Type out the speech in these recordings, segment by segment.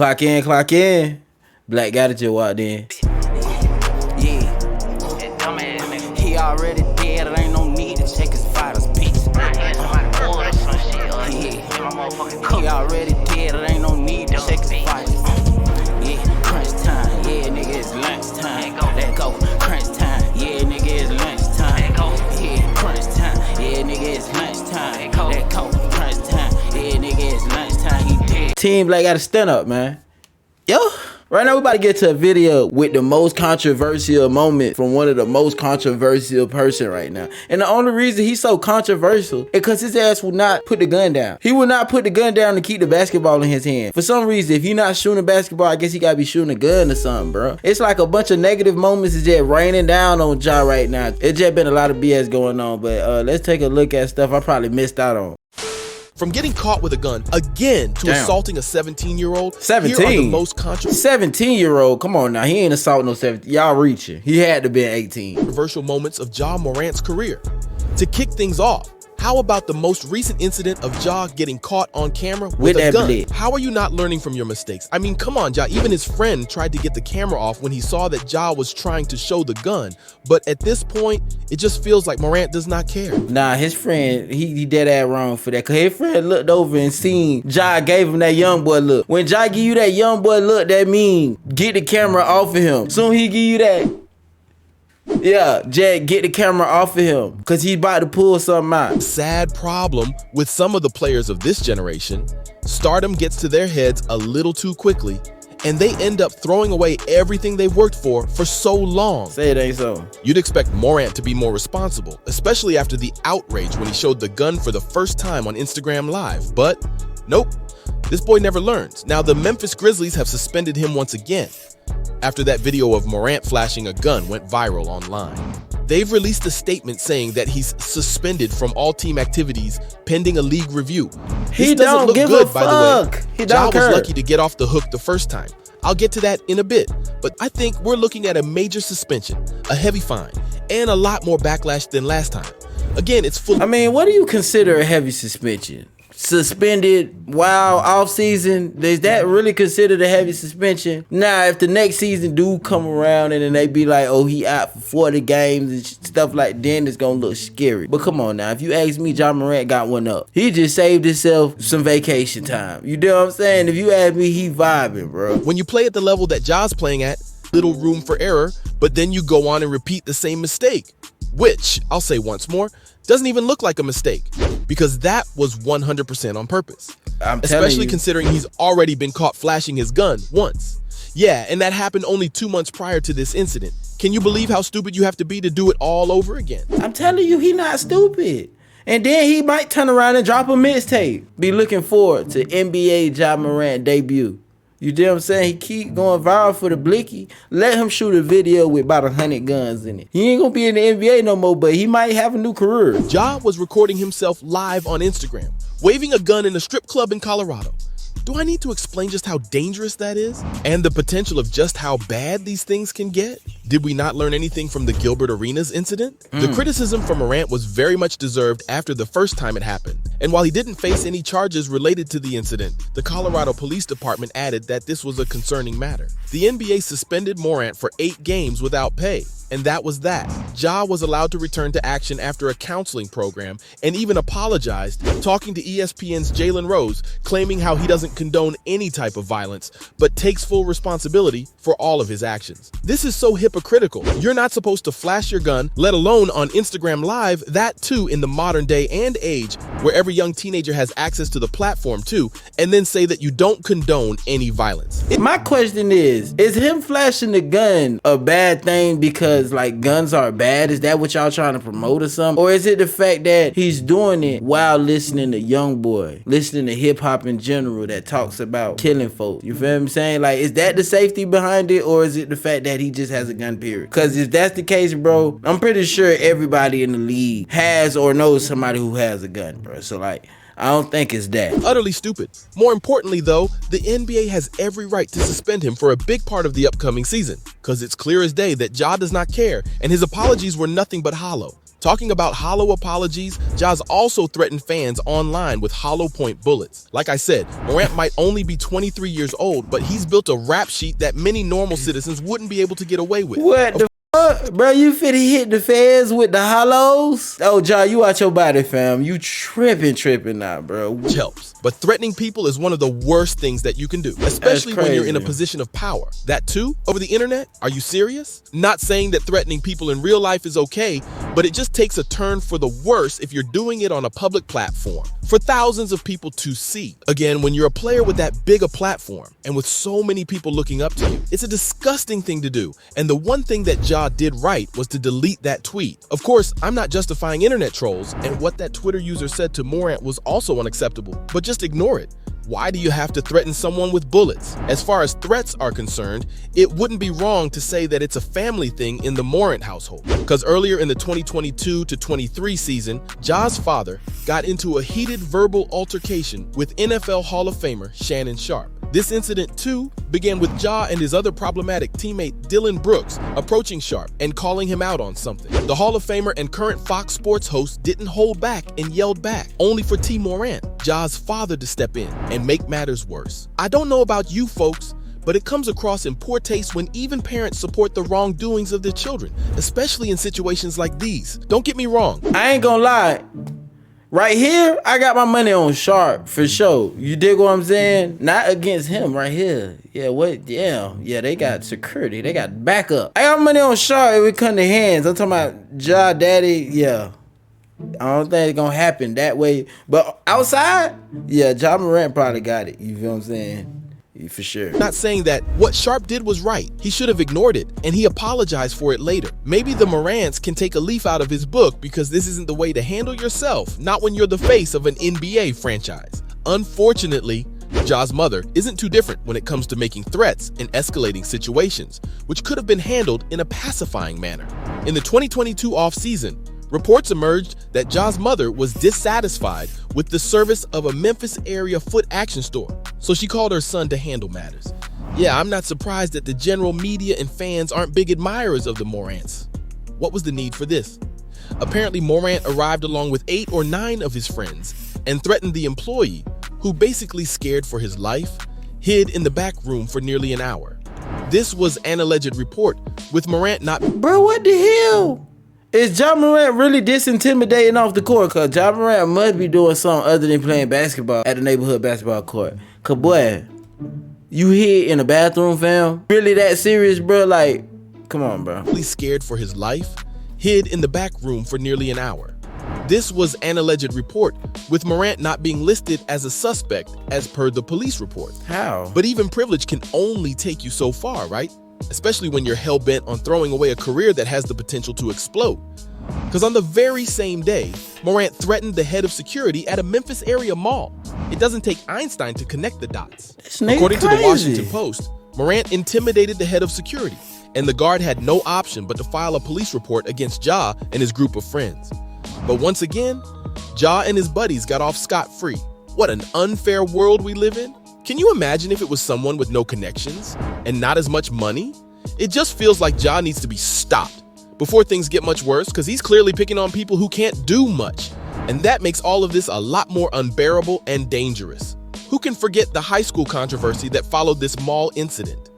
Clock in, clock in. Black got it just walked in. Yeah. He already dead, there ain't no need to check his vitals, bitch. He already dead, there ain't no need to check his vitals. Yeah, crunch time, yeah, nigga, it's lunch time. Let go, crunch time, yeah, nigga, it's lunch time. Yeah, crunch time, yeah, nigga, it's lunch time. Let go, crunch time, yeah, nigga, it's lunch time. He dead. Team Black got to stand up, man. Yo. Right now, we about to get to a video with the most controversial moment from one of the most controversial person right now. And the only reason he's so controversial is because his ass will not put the gun down. He will not put the gun down to keep the basketball in his hand. For some reason, if you're not shooting a basketball, I guess he gotta be shooting a gun or something, bro. It's like a bunch of negative moments is just raining down on Ja right now. It's just been a lot of BS going on, but let's take a look at stuff I probably missed out on. From getting caught with a gun again to assaulting a 17-year-old, 17? Here are the most controversial 17-year-old, come on now, he ain't assaulting no 17. Y'all reaching. He had to be 18. Moments of Ja Morant's career. To kick things off, how about the most recent incident of Ja getting caught on camera with a gun? Blade. How are you not learning from your mistakes? I mean, come on, Ja. Even his friend tried to get the camera off when he saw that Ja was trying to show the gun. But at this point, it just feels like Morant does not care. Nah, his friend, he dead ass wrong for that. Cause his friend looked over and seen Ja gave him that young boy look. When Ja give you that young boy look, that mean get the camera off of him. Soon he give you that. Yeah, Jed, get the camera off of him because he about to pull something out. Sad problem with some of the players of this generation. Stardom gets to their heads a little too quickly, and they end up throwing away everything they've worked for so long. Say it ain't so. You'd expect Morant to be more responsible, especially after the outrage when he showed the gun for the first time on Instagram Live. But nope, this boy never learns. Now the Memphis Grizzlies have suspended him once again after that video of Morant flashing a gun went viral online. They've released a statement saying that he's suspended from all team activities pending a league review. He doesn't look good, by the way. Ja was lucky to get off the hook the first time. I'll get to that in a bit, but I think we're looking at a major suspension, a heavy fine, and a lot more backlash than last time. Again, it's full. I mean, what do you consider a heavy suspension? Suspended while off season, is that really considered a heavy suspension? Now, if the next season do come around and then they be like, oh, he out for 40 games and stuff like, then it's gonna look scary. But come on now, if you ask me, Ja Morant got one up. He just saved himself some vacation time. You know what I'm saying? If you ask me, he vibing, bro. When you play at the level that Ja's playing at, little room for error, but then you go on and repeat the same mistake, which, I'll say once more, doesn't even look like a mistake, because that was 100% on purpose. Especially considering he's already been caught flashing his gun once. Yeah, and that happened only 2 months prior to this incident. Can you believe how stupid you have to be to do it all over again? I'm telling you, he not stupid. And then he might turn around and drop a mixtape. Be looking forward to NBA Ja Morant debut. You know what I'm saying? He keep going viral for the blicky. Let him shoot a video with about 100 guns in it. He ain't gonna be in the NBA no more, but he might have a new career. Ja was recording himself live on Instagram, waving a gun in a strip club in Colorado. Do I need to explain just how dangerous that is? And the potential of just how bad these things can get? Did we not learn anything from the Gilbert Arenas incident? The criticism from Morant was very much deserved after the first time it happened. And while he didn't face any charges related to the incident, the Colorado Police Department added that this was a concerning matter. The NBA suspended Morant for 8 games without pay. And that was that. Ja was allowed to return to action after a counseling program and even apologized, talking to ESPN's Jalen Rose, claiming how he doesn't condone any type of violence, but takes full responsibility for all of his actions. This is so hypocritical. You're not supposed to flash your gun, let alone on Instagram Live, that too in the modern day and age, where every young teenager has access to the platform too, and then say that you don't condone any violence. My question is him flashing the gun a bad thing because like guns are bad? Is that what y'all trying to promote or something? Or is it the fact that he's doing it while listening to Youngboy, listening to hip hop in general that talks about killing folks? You feel what I'm saying? Like, is that the safety behind it, or is it the fact that he just has a gun, period? Because if that's the case, bro, I'm pretty sure everybody in the league has or knows somebody who has a gun, bro. So like, I don't think it's that. Utterly stupid. More importantly, though, the NBA has every right to suspend him for a big part of the upcoming season, because it's clear as day that Ja does not care, and his apologies were nothing but hollow. Talking about hollow apologies, Ja's also threatened fans online with hollow point bullets. Like I said, Morant might only be 23 years old, but he's built a rap sheet that many normal citizens wouldn't be able to get away with. What the fuck? Bro, you finna hit the fans with the hollows? Oh, Ja, you out your body, fam. You tripping now, bro. Which helps. But threatening people is one of the worst things that you can do, especially when you're in a position of power. That too, over the internet? Are you serious? Not saying that threatening people in real life is okay, but it just takes a turn for the worse if you're doing it on a public platform for thousands of people to see. Again, when you're a player with that big a platform and with so many people looking up to you, it's a disgusting thing to do. And the one thing that Ja did right was to delete that tweet. Of course, I'm not justifying internet trolls, and what that Twitter user said to Morant was also unacceptable, but just ignore it. Why do you have to threaten someone with bullets? As far as threats are concerned, it wouldn't be wrong to say that it's a family thing in the Morant household. Because earlier in the 2022-23 season, Ja's father got into a heated verbal altercation with NFL Hall of Famer Shannon Sharpe. This incident, too, began with Ja and his other problematic teammate Dylan Brooks approaching Sharpe and calling him out on something. The Hall of Famer and current Fox Sports host didn't hold back and yelled back, only for T. Morant, Ja's father, to step in and make matters worse. I don't know about you folks, but it comes across in poor taste when even parents support the wrongdoings of their children, especially in situations like these. Don't get me wrong. I ain't gonna lie. Right here, I got my money on Sharpe for sure. You dig what I'm saying? Not against him right here. Yeah, what? Yeah, they got security. They got backup. I got money on Sharpe if it come to hands. I'm talking about Ja Daddy. Yeah, I don't think it's gonna happen that way. But outside, yeah, Ja Morant probably got it. You feel what I'm saying? For sure. Not saying that what Sharpe did was right. He should have ignored it, and he apologized for it later. Maybe the Morants can take a leaf out of his book, because this isn't the way to handle yourself, not when you're the face of an NBA franchise. Unfortunately, Ja's mother isn't too different when it comes to making threats and escalating situations, which could have been handled in a pacifying manner. In the 2022 offseason, reports emerged that Ja's mother was dissatisfied with the service of a Memphis area foot action store, so she called her son to handle matters. Yeah, I'm not surprised that the general media and fans aren't big admirers of the Morants. What was the need for this? Apparently, Morant arrived along with 8 or 9 of his friends and threatened the employee, who basically scared for his life, hid in the back room for nearly an hour. This was an alleged report, with Morant not— Bro, what the hell? Is Ja Morant really disintimidating off the court? Cause Ja Morant must be doing something other than playing basketball at the neighborhood basketball court. Cause boy, you hid in the bathroom, fam? Really that serious, bro? Like, come on, bro. Scared for his life, hid in the back room for nearly an hour. This was an alleged report, with Morant not being listed as a suspect as per the police report. How? But even privilege can only take you so far, right? Especially when you're hell-bent on throwing away a career that has the potential to explode. Because on the very same day, Morant threatened the head of security at a Memphis area mall. It doesn't take Einstein to connect the dots. According to the Washington Post, Morant intimidated the head of security, and the guard had no option but to file a police report against Ja and his group of friends. But once again, Ja and his buddies got off scot-free. What an unfair world we live in. Can you imagine if it was someone with no connections and not as much money? It just feels like Ja needs to be stopped before things get much worse, because he's clearly picking on people who can't do much. And that makes all of this a lot more unbearable and dangerous. Who can forget the high school controversy that followed this mall incident?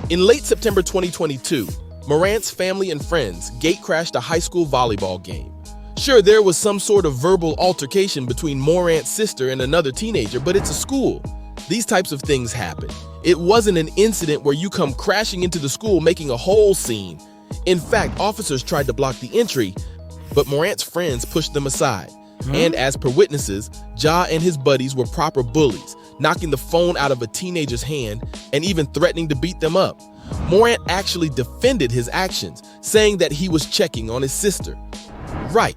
In late September 2022, Morant's family and friends gatecrashed a high school volleyball game. Sure, there was some sort of verbal altercation between Morant's sister and another teenager, but it's a school. These types of things happen. It wasn't an incident where you come crashing into the school making a whole scene. In fact, officers tried to block the entry, but Morant's friends pushed them aside. And as per witnesses, Ja and his buddies were proper bullies, knocking the phone out of a teenager's hand and even threatening to beat them up. Morant actually defended his actions, saying that he was checking on his sister. Right.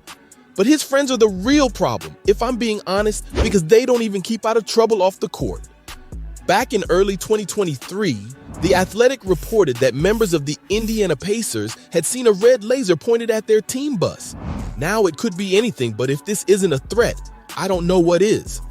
But his friends are the real problem, if I'm being honest, because they don't even keep out of trouble off the court. Back in early 2023, The Athletic reported that members of the Indiana Pacers had seen a red laser pointed at their team bus. Now it could be anything, but if this isn't a threat, I don't know what is.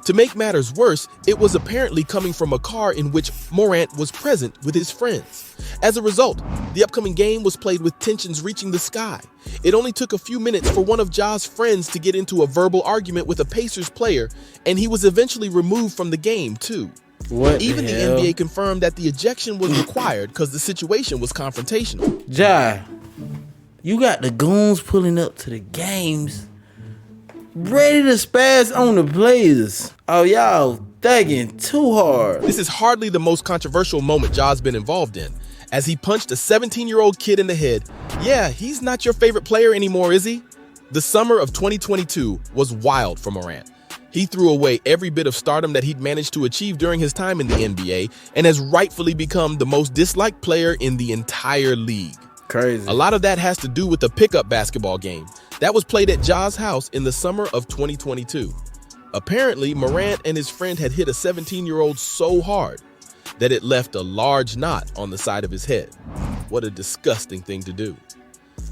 To make matters worse, it was apparently coming from a car in which Morant was present with his friends. As a result, the upcoming game was played with tensions reaching the sky. It only took a few minutes for one of Ja's friends to get into a verbal argument with a Pacers player, and he was eventually removed from the game too. Even the NBA confirmed that the ejection was required because the situation was confrontational. Ja, you got the goons pulling up to the games, ready to spaz on the players. Oh, y'all thugging too hard. This is hardly the most controversial moment Ja's been involved in, as he punched a 17-year-old kid in the head. Yeah, he's not your favorite player anymore, is he? The summer of 2022 was wild for Morant. He threw away every bit of stardom that he'd managed to achieve during his time in the NBA and has rightfully become the most disliked player in the entire league. Crazy. A lot of that has to do with the pickup basketball game that was played at Ja's house in the summer of 2022. Apparently, Morant and his friend had hit a 17-year-old so hard that it left a large knot on the side of his head. What a disgusting thing to do.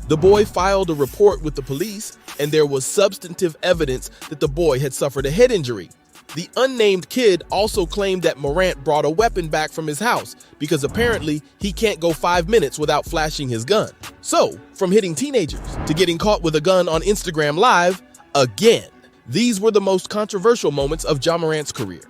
The boy filed a report with the police, and there was substantive evidence that the boy had suffered a head injury. The unnamed kid also claimed that Morant brought a weapon back from his house because apparently he can't go 5 minutes without flashing his gun. So, from hitting teenagers to getting caught with a gun on Instagram Live, again, these were the most controversial moments of Ja Morant's career.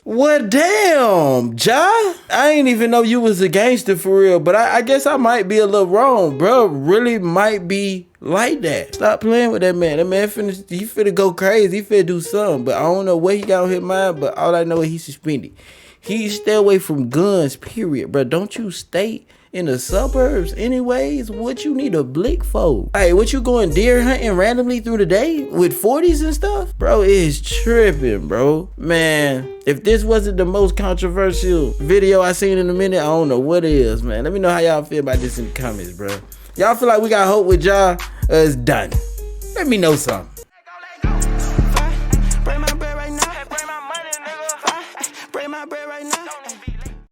Well, damn, Ja. I ain't even know you was a gangster for real, but I guess I might be a little wrong, bro. Really might be like that. Stop playing with that man. That man he finna go crazy. He finna do something, but I don't know what he got on his mind, but all I know is he's suspended. He stay away from guns, period, bro. Don't you stay in the suburbs anyways? What you need a blick for? Hey, what you going deer hunting randomly through the day with 40s and stuff? Bro, it's tripping, bro. Man, if this wasn't the most controversial video I seen in a minute, I don't know what it is, man. Let me know how y'all feel about this in the comments, bro. Y'all feel like we got hope with Ja? It's done. Let me know something.